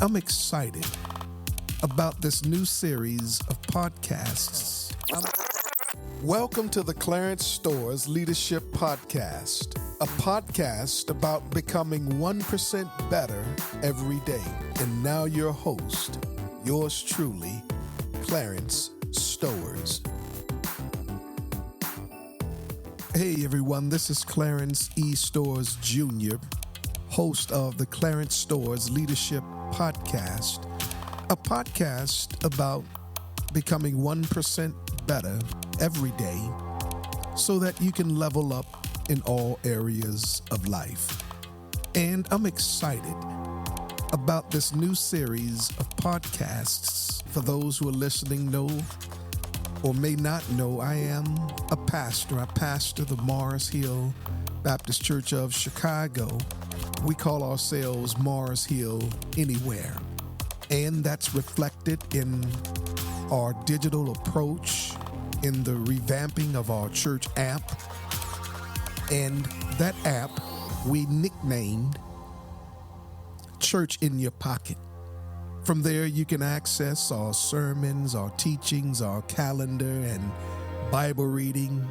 I'm excited about this new series of podcasts. Welcome to the Clarence Stowers Leadership Podcast, a podcast about becoming 1% better every day. And now your host, yours truly, Clarence Stowers. Hey everyone, this is Clarence E. Stowers Jr., host of the Clarence Stowers Leadership Podcast, a podcast about becoming 1% better every day so that you can level up in all areas of life. And I'm excited about this new series of podcasts. For those who are listening know or may not know, I am a pastor. I pastor the Mars Hill Baptist Church of Chicago. We call ourselves Mars Hill Anywhere. And that's reflected in our digital approach, in the revamping of our church app. And that app we nicknamed Church in Your Pocket. From there, you can access our sermons, our teachings, our calendar, and Bible reading,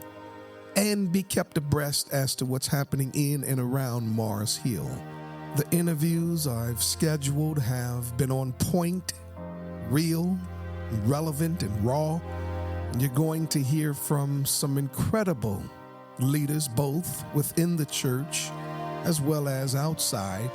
and be kept abreast as to what's happening in and around Mars Hill. The interviews I've scheduled have been on point, real, relevant, and raw. You're going to hear from some incredible leaders, both within the church as well as outside,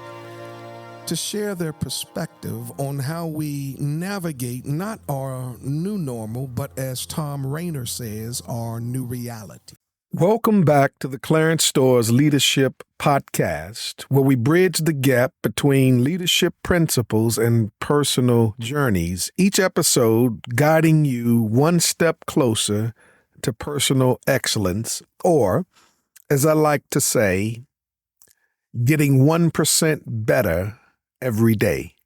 to share their perspective on how we navigate not our new normal, but as Tom Rainer says, our new reality. Welcome back to the Clarence Stowers Leadership Podcast, where we bridge the gap between leadership principles and personal journeys, each episode guiding you one step closer to personal excellence, or, as I like to say, getting 1% better every day.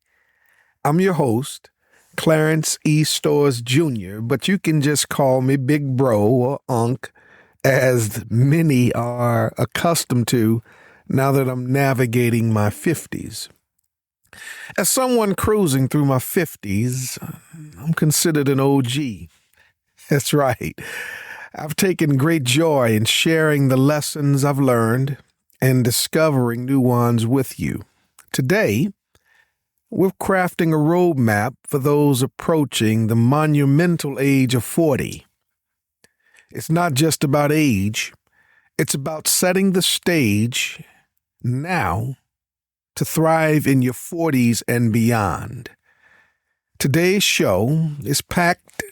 I'm your host, Clarence E. Stowers Jr., but you can just call me Big Bro or Unc, as many are accustomed to now that I'm navigating my 50s. As someone cruising through my 50s, I'm considered an OG. That's right. I've taken great joy in sharing the lessons I've learned and discovering new ones with you. Today, we're crafting a roadmap for those approaching the monumental age of 40. It's not just about age, it's about setting the stage now to thrive in your 40s and beyond. Today's show is packed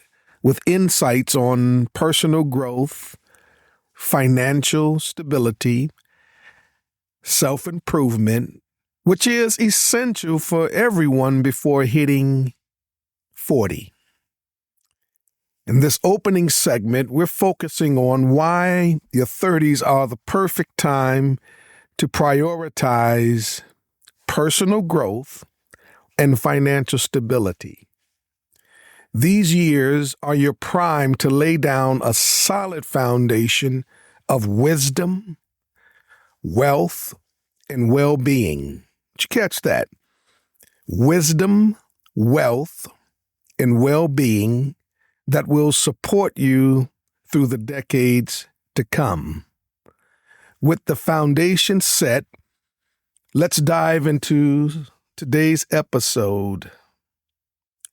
with insights on personal growth, financial stability, self-improvement, which is essential for everyone before hitting 40. In this opening segment, we're focusing on why your 30s are the perfect time to prioritize personal growth and financial stability. These years are your prime to lay down a solid foundation of wisdom, wealth, and well-being. Did you catch that? Wisdom, wealth, and well-being that will support you through the decades to come. With the foundation set, let's dive into today's episode,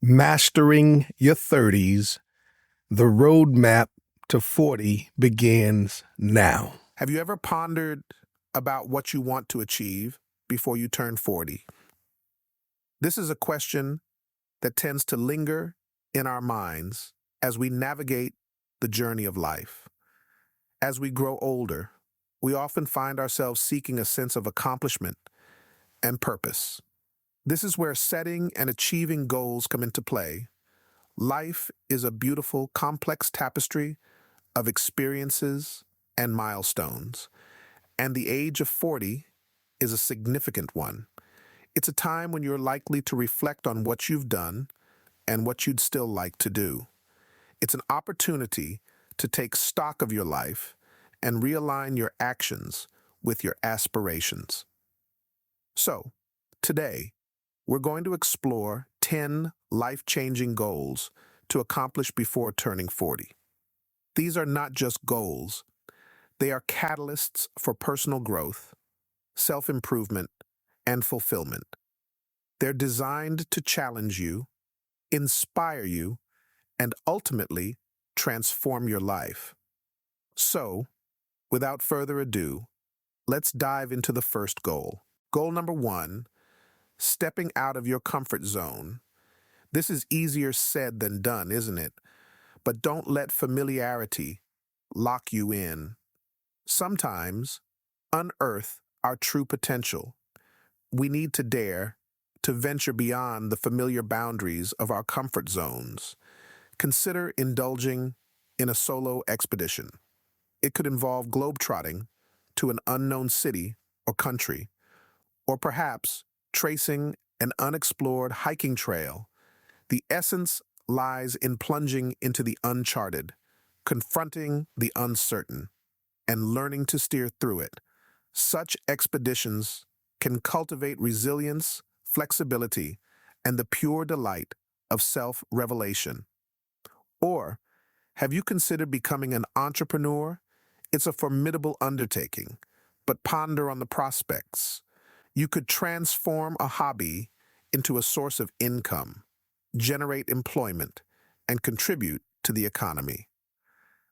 Mastering Your 30s, the roadmap to 40 begins now. Have you ever pondered about what you want to achieve before you turn 40? This is a question that tends to linger in our minds as we navigate the journey of life. As we grow older, we often find ourselves seeking a sense of accomplishment and purpose. This is where setting and achieving goals come into play. Life is a beautiful, complex tapestry of experiences and milestones, and the age of 40 is a significant one. It's a time when you're likely to reflect on what you've done and what you'd still like to do. It's an opportunity to take stock of your life and realign your actions with your aspirations. So, today, we're going to explore 10 life-changing goals to accomplish before turning 40. These are not just goals, they are catalysts for personal growth, self-improvement, and fulfillment. They're designed to challenge you, inspire you, and ultimately transform your life. So, without further ado, let's dive into the first goal. Goal number 1, stepping out of your comfort zone. This is easier said than done, isn't it? But don't let familiarity lock you in. Sometimes, unearth our true potential. We need to dare to venture beyond the familiar boundaries of our comfort zones. Consider indulging in a solo expedition. It could involve globetrotting to an unknown city or country, or perhaps tracing an unexplored hiking trail. The essence lies in plunging into the uncharted, confronting the uncertain, and learning to steer through it. Such expeditions can cultivate resilience, flexibility, and the pure delight of self-revelation. Or, have you considered becoming an entrepreneur? It's a formidable undertaking, but ponder on the prospects. You could transform a hobby into a source of income, generate employment, and contribute to the economy.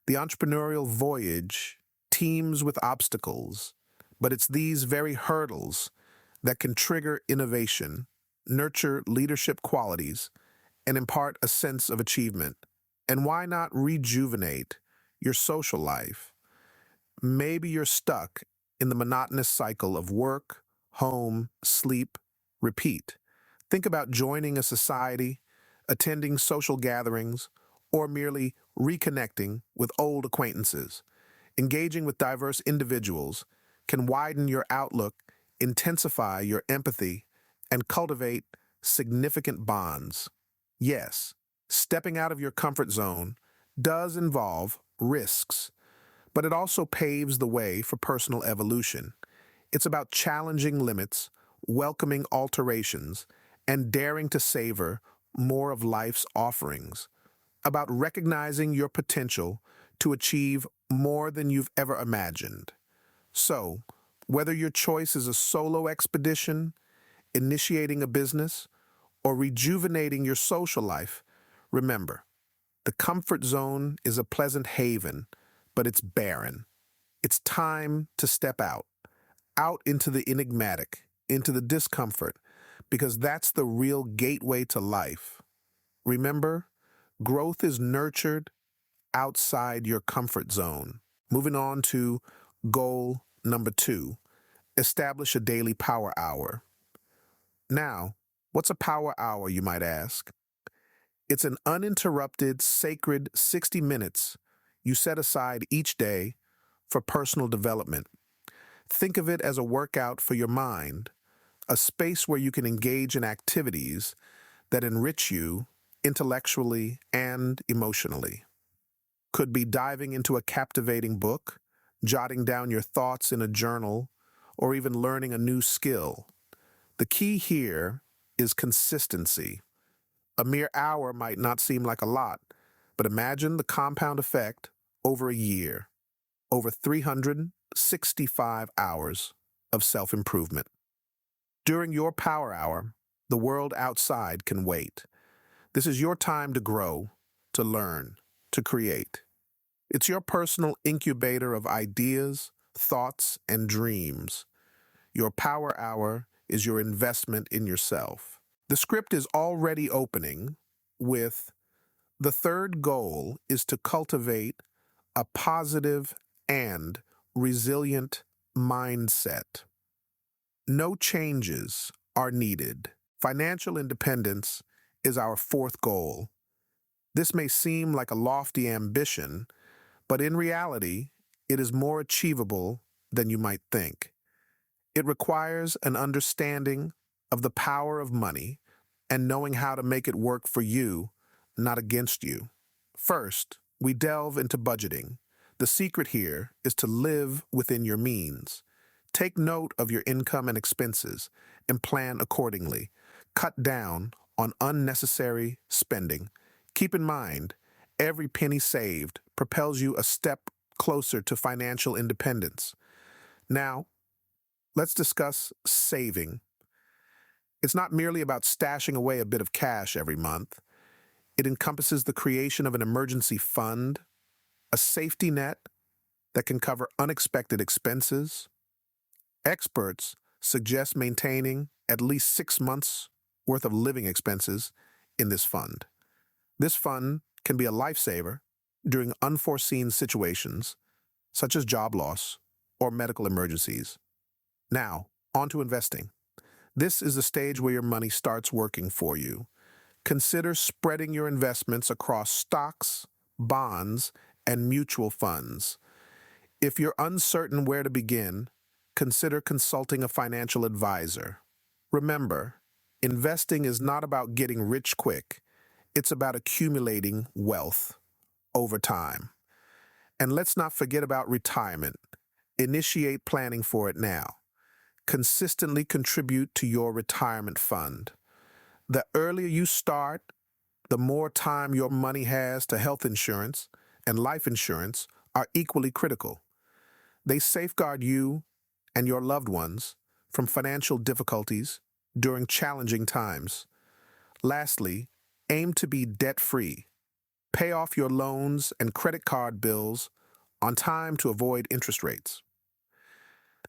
The entrepreneurial voyage teems with obstacles, but it's these very hurdles that can trigger innovation, nurture leadership qualities, and impart a sense of achievement. And why not rejuvenate your social life? Maybe you're stuck in the monotonous cycle of work, home, sleep, repeat. Think about joining a society, attending social gatherings, or merely reconnecting with old acquaintances. Engaging with diverse individuals can widen your outlook, intensify your empathy, and cultivate significant bonds. Yes, stepping out of your comfort zone does involve risks, but it also paves the way for personal evolution. It's about challenging limits, welcoming alterations, and daring to savor more of life's offerings. About recognizing your potential to achieve more than you've ever imagined. So, whether your choice is a solo expedition, initiating a business, or rejuvenating your social life, remember, the comfort zone is a pleasant haven, but it's barren. It's time to step out into the enigmatic, into the discomfort, because that's the real gateway to life. Remember, growth is nurtured outside your comfort zone. Moving on to goal number 2, establish a daily power hour. Now, what's a power hour, you might ask? It's an uninterrupted, sacred 60 minutes you set aside each day for personal development. Think of it as a workout for your mind, a space where you can engage in activities that enrich you intellectually and emotionally. Could be diving into a captivating book, jotting down your thoughts in a journal, or even learning a new skill. The key here is consistency. A mere hour might not seem like a lot, but imagine the compound effect over a year, over 365 hours of self-improvement. During your power hour, the world outside can wait. This is your time to grow, to learn, to create. It's your personal incubator of ideas, thoughts, and dreams. Your power hour is your investment in yourself. The script is already opening with the third goal is to cultivate a positive and resilient mindset. No changes are needed. Financial independence is our fourth goal. This may seem like a lofty ambition, but in reality, it is more achievable than you might think. It requires an understanding of the power of money and knowing how to make it work for you, not against you. First, we delve into budgeting. The secret here is to live within your means. Take note of your income and expenses and plan accordingly. cut down on unnecessary spending. Keep in mind, every penny saved propels you a step closer to financial independence. Now, let's discuss saving. It's not merely about stashing away a bit of cash every month. It encompasses the creation of an emergency fund, a safety net that can cover unexpected expenses. Experts suggest maintaining at least 6 months' worth of living expenses in this fund. This fund can be a lifesaver during unforeseen situations, such as job loss or medical emergencies. Now, on to investing. This is the stage where your money starts working for you. Consider spreading your investments across stocks, bonds, and mutual funds. If you're uncertain where to begin, consider consulting a financial advisor. Remember, investing is not about getting rich quick. It's about accumulating wealth over time. And let's not forget about retirement. Initiate planning for it now. Consistently contribute to your retirement fund. The earlier you start, the more time your money has to health insurance and life insurance are equally critical. They safeguard you and your loved ones from financial difficulties during challenging times. Lastly, aim to be debt-free. Pay off your loans and credit card bills on time to avoid interest rates.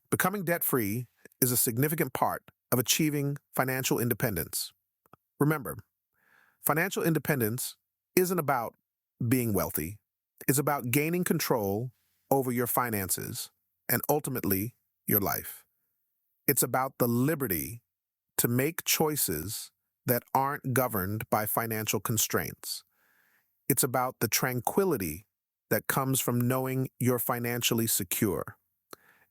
Becoming debt-free is a significant part of achieving financial independence. Remember, financial independence isn't about being wealthy. It's about gaining control over your finances and ultimately your life. It's about the liberty to make choices that aren't governed by financial constraints. It's about the tranquility that comes from knowing you're financially secure.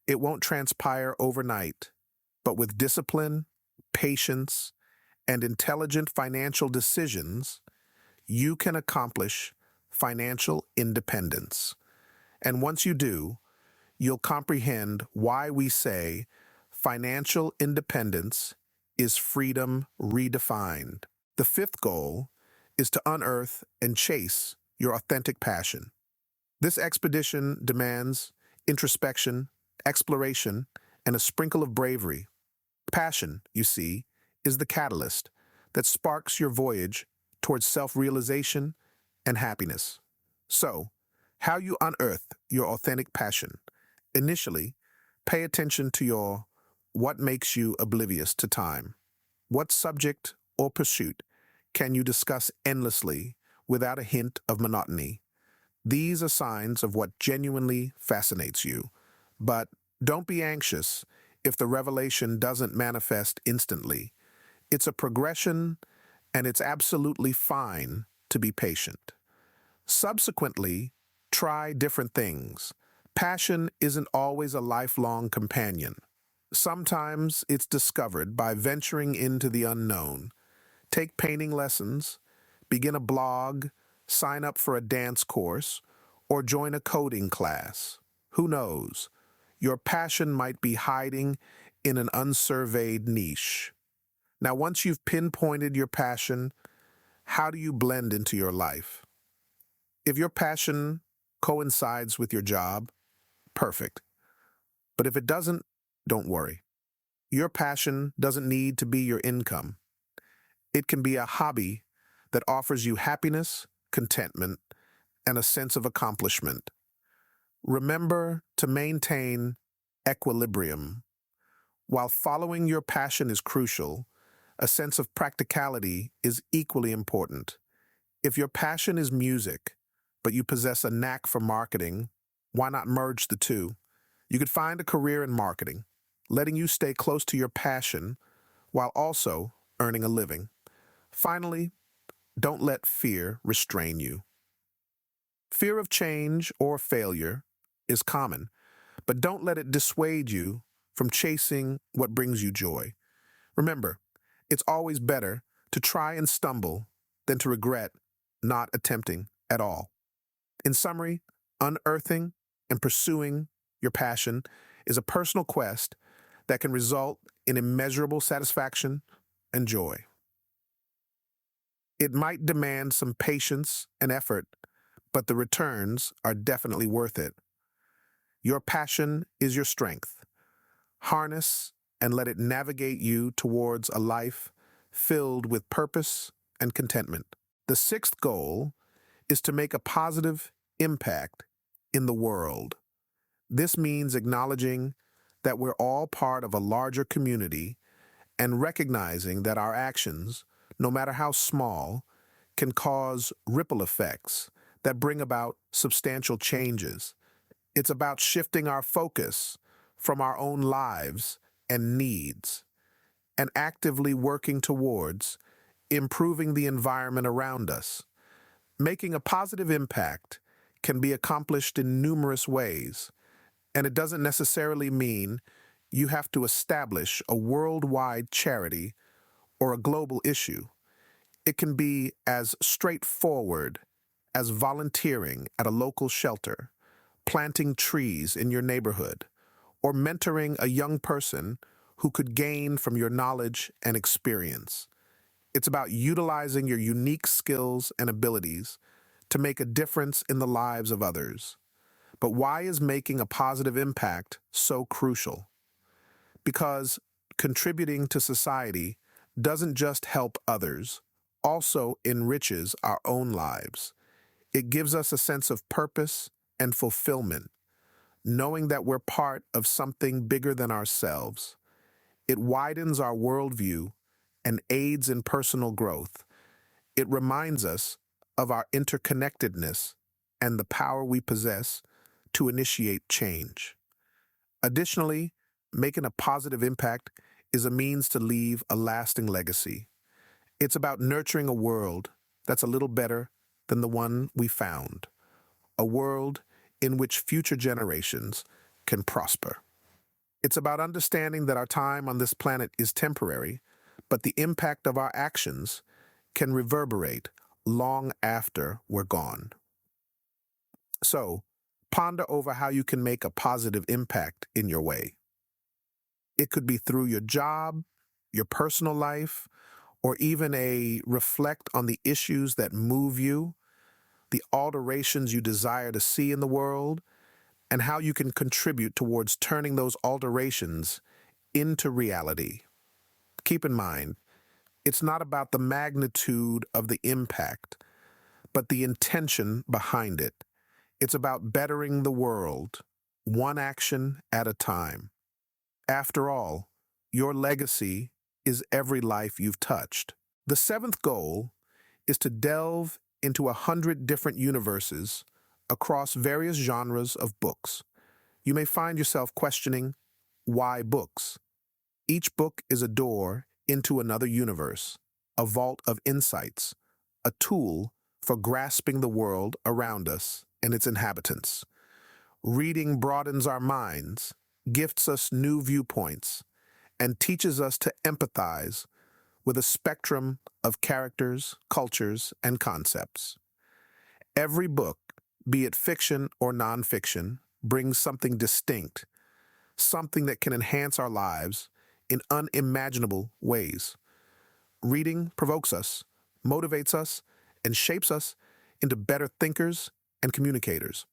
It won't transpire overnight, but with discipline, patience, and intelligent financial decisions, you can accomplish financial independence. And once you do, you'll comprehend why we say financial independence is freedom redefined. The fifth goal is to unearth and chase your authentic passion. This expedition demands introspection, exploration, and a sprinkle of bravery. Passion, you see, is the catalyst that sparks your voyage towards self-realization and happiness. So, how you unearth your authentic passion? Initially, pay attention to what makes you oblivious to time. What subject or pursuit can you discuss endlessly without a hint of monotony? These are signs of what genuinely fascinates you. But don't be anxious if the revelation doesn't manifest instantly. It's a progression, and it's absolutely fine to be patient. Subsequently, try different things. Passion isn't always a lifelong companion. Sometimes it's discovered by venturing into the unknown. Take painting lessons, begin a blog, sign up for a dance course, or join a coding class. Who knows? Your passion might be hiding in an unsurveyed niche. Now, once you've pinpointed your passion, how do you blend into your life? If your passion coincides with your job, perfect. But if it doesn't, don't worry. Your passion doesn't need to be your income. It can be a hobby that offers you happiness, contentment, and a sense of accomplishment. Remember to maintain equilibrium. While following your passion is crucial, a sense of practicality is equally important. If your passion is music, but you possess a knack for marketing, why not merge the two? You could find a career in marketing, letting you stay close to your passion while also earning a living. Finally, don't let fear restrain you. Fear of change or failure is common, but don't let it dissuade you from chasing what brings you joy. Remember, it's always better to try and stumble than to regret not attempting at all. In summary, unearthing and pursuing your passion is a personal quest that can result in immeasurable satisfaction and joy. It might demand some patience and effort, but the returns are definitely worth it. Your passion is your strength. Harness and let it navigate you towards a life filled with purpose and contentment. The sixth goal is to make a positive impact in the world. This means acknowledging that we're all part of a larger community and recognizing that our actions, no matter how small, can cause ripple effects that bring about substantial changes. It's about shifting our focus from our own lives and needs and actively working towards improving the environment around us. Making a positive impact can be accomplished in numerous ways, and it doesn't necessarily mean you have to establish a worldwide charity or a global issue. It can be as straightforward as volunteering at a local shelter, planting trees in your neighborhood, or mentoring a young person who could gain from your knowledge and experience. It's about utilizing your unique skills and abilities to make a difference in the lives of others. But why is making a positive impact so crucial? Because contributing to society doesn't just help others, also enriches our own lives. It gives us a sense of purpose and fulfillment, knowing that we're part of something bigger than ourselves. It widens our worldview and aids in personal growth. It reminds us of our interconnectedness and the power we possess to initiate change. Additionally, making a positive impact is a means to leave a lasting legacy. It's about nurturing a world that's a little better than the one we found, a world in which future generations can prosper. It's about understanding that our time on this planet is temporary, but the impact of our actions can reverberate long after we're gone. So, ponder over how you can make a positive impact in your way. It could be through your job, your personal life, or even reflect on the issues that move you, the alterations you desire to see in the world, and how you can contribute towards turning those alterations into reality. Keep in mind, it's not about the magnitude of the impact, but the intention behind it. It's about bettering the world, one action at a time. After all, your legacy is every life you've touched. The seventh goal is to delve into 100 different universes across various genres of books. You may find yourself questioning, why books? Each book is a door into another universe, a vault of insights, a tool for grasping the world around us and its inhabitants. Reading broadens our minds, gifts us new viewpoints, and teaches us to empathize with a spectrum of characters, cultures, and concepts. Every book, be it fiction or nonfiction, brings something distinct, something that can enhance our lives in unimaginable ways. Reading provokes us, motivates us, and shapes us into better thinkers and communicators.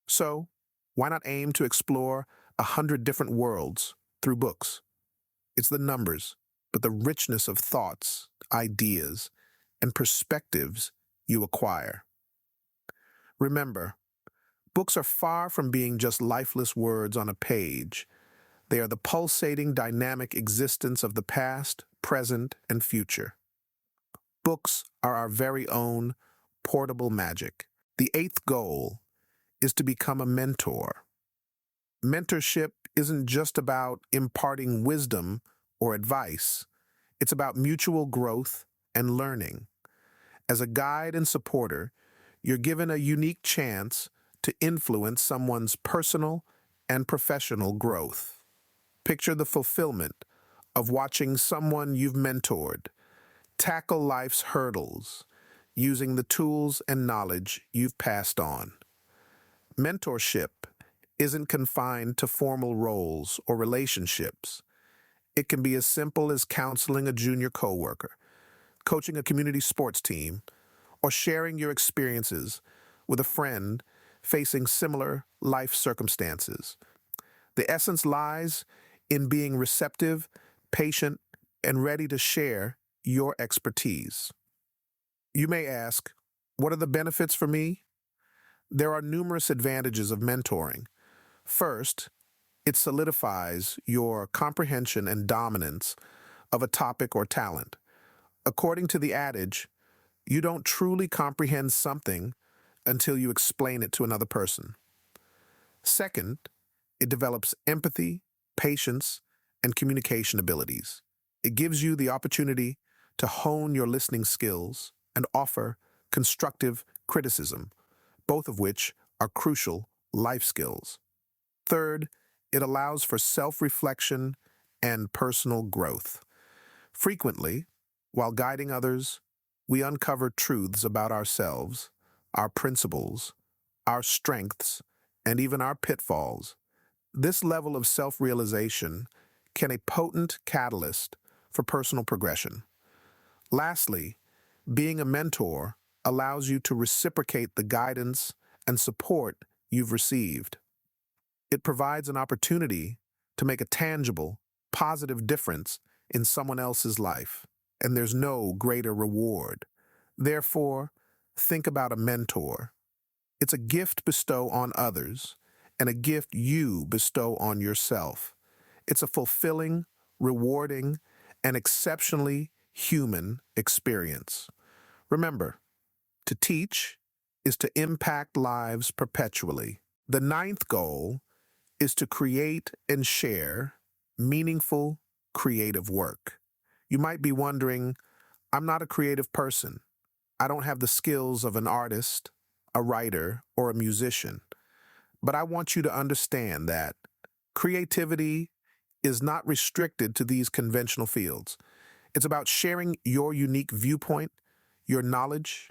So, why not aim to explore 100 different worlds through books? It's the numbers, but the richness of thoughts, ideas, and perspectives you acquire. Remember, books are far from being just lifeless words on a page. They are the pulsating, dynamic existence of the past, present, and future. Books are our very own portable magic. The eighth goal is to become a mentor. Mentorship isn't just about imparting wisdom or advice. It's about mutual growth and learning. As a guide and supporter, you're given a unique chance to influence someone's personal and professional growth. Picture the fulfillment of watching someone you've mentored tackle life's hurdles using the tools and knowledge you've passed on. Mentorship isn't confined to formal roles or relationships. It can be as simple as counseling a junior coworker, coaching a community sports team, or sharing your experiences with a friend facing similar life circumstances. The essence lies in being receptive, patient, and ready to share your expertise. You may ask, what are the benefits for me? There are numerous advantages of mentoring. First, it solidifies your comprehension and dominance of a topic or talent. According to the adage, you don't truly comprehend something until you explain it to another person. Second, it develops empathy, patience, and communication abilities. It gives you the opportunity to hone your listening skills and offer constructive criticism, both of which are crucial life skills. Third, it allows for self-reflection and personal growth. Frequently, while guiding others, we uncover truths about ourselves, our principles, our strengths, and even our pitfalls. This level of self-realization can be a potent catalyst for personal progression. Lastly, being a mentor allows you to reciprocate the guidance and support you've received. It provides an opportunity to make a tangible, positive difference in someone else's life, and there's no greater reward. Therefore, think about a mentor. It's a gift bestowed on others and a gift you bestow on yourself. It's a fulfilling, rewarding, and exceptionally human experience. Remember, to teach is to impact lives perpetually. The ninth goal is to create and share meaningful, creative work. You might be wondering, I'm not a creative person. I don't have the skills of an artist, a writer, or a musician. But I want you to understand that creativity is not restricted to these conventional fields. It's about sharing your unique viewpoint, your knowledge,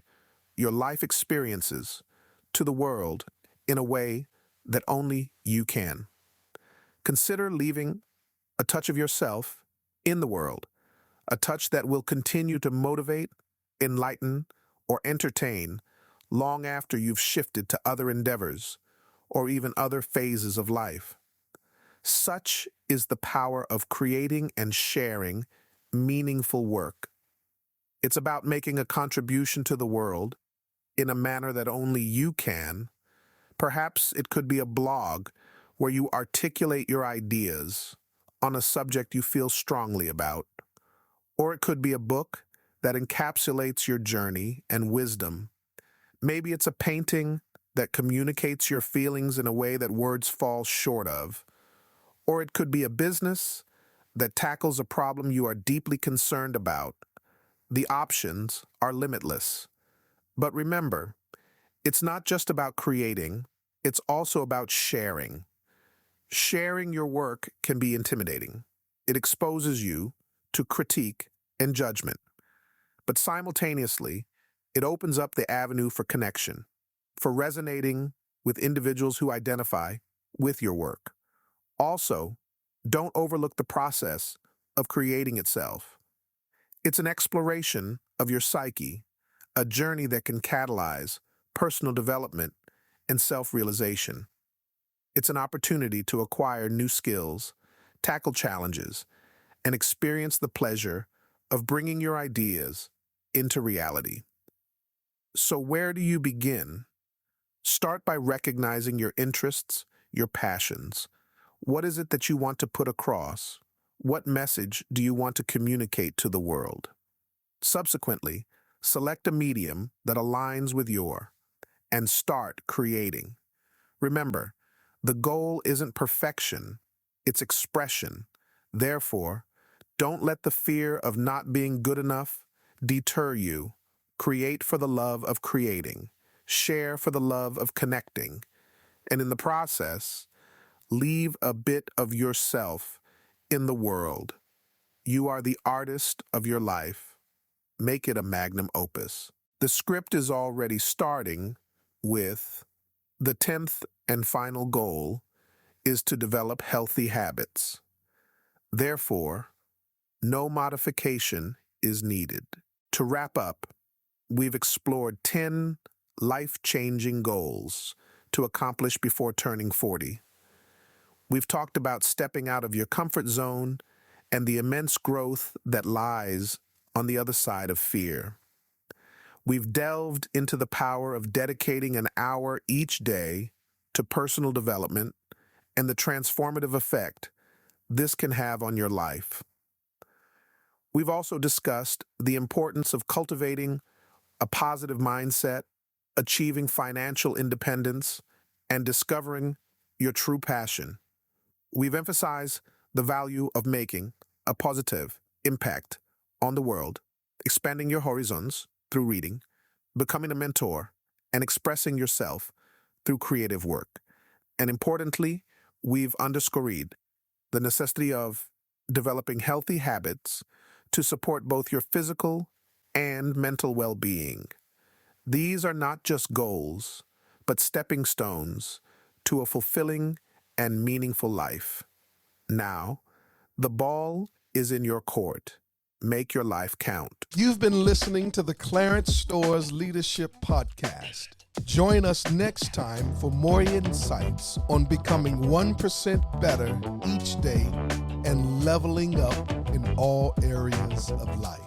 your life experiences to the world in a way that only you can. Consider leaving a touch of yourself in the world, a touch that will continue to motivate, enlighten, or entertain long after you've shifted to other endeavors or even other phases of life. Such is the power of creating and sharing meaningful work. It's about making a contribution to the world in a manner that only you can. Perhaps it could be a blog where you articulate your ideas on a subject you feel strongly about. Or it could be a book that encapsulates your journey and wisdom. Maybe it's a painting that communicates your feelings in a way that words fall short of. Or it could be a business that tackles a problem you are deeply concerned about. The options are limitless. But remember, it's not just about creating, it's also about sharing. Sharing your work can be intimidating. It exposes you to critique and judgment. But simultaneously, it opens up the avenue for connection, for resonating with individuals who identify with your work. Also, don't overlook the process of creating itself. It's an exploration of your psyche, a journey that can catalyze personal development and self-realization. It's an opportunity to acquire new skills, tackle challenges, and experience the pleasure of bringing your ideas into reality. So where do you begin? Start by recognizing your interests, your passions. What is it that you want to put across? What message do you want to communicate to the world? Subsequently, select a medium that aligns with and start creating. Remember, the goal isn't perfection, it's expression. Therefore, don't let the fear of not being good enough deter you. Create for the love of creating. Share for the love of connecting. And in the process, leave a bit of yourself in the world. You are the artist of your life. Make it a magnum opus. The script is already starting with the 10th and final goal is to develop healthy habits. Therefore, no modification is needed. To wrap up, we've explored 10 life-changing goals to accomplish before turning 40. We've talked about stepping out of your comfort zone and the immense growth that lies on the other side of fear. We've delved into the power of dedicating an hour each day to personal development and the transformative effect this can have on your life. We've also discussed the importance of cultivating a positive mindset, achieving financial independence, and discovering your true passion. We've emphasized the value of making a positive impact on the world, expanding your horizons through reading, becoming a mentor, and expressing yourself through creative work. And importantly, we've underscored the necessity of developing healthy habits to support both your physical and mental well-being. These are not just goals, but stepping stones to a fulfilling and meaningful life. Now, the ball is in your court. Make your life count. You've been listening to the Clarence Stowers Leadership Podcast. Join us next time for more insights on becoming 1% better each day and leveling up in all areas of life.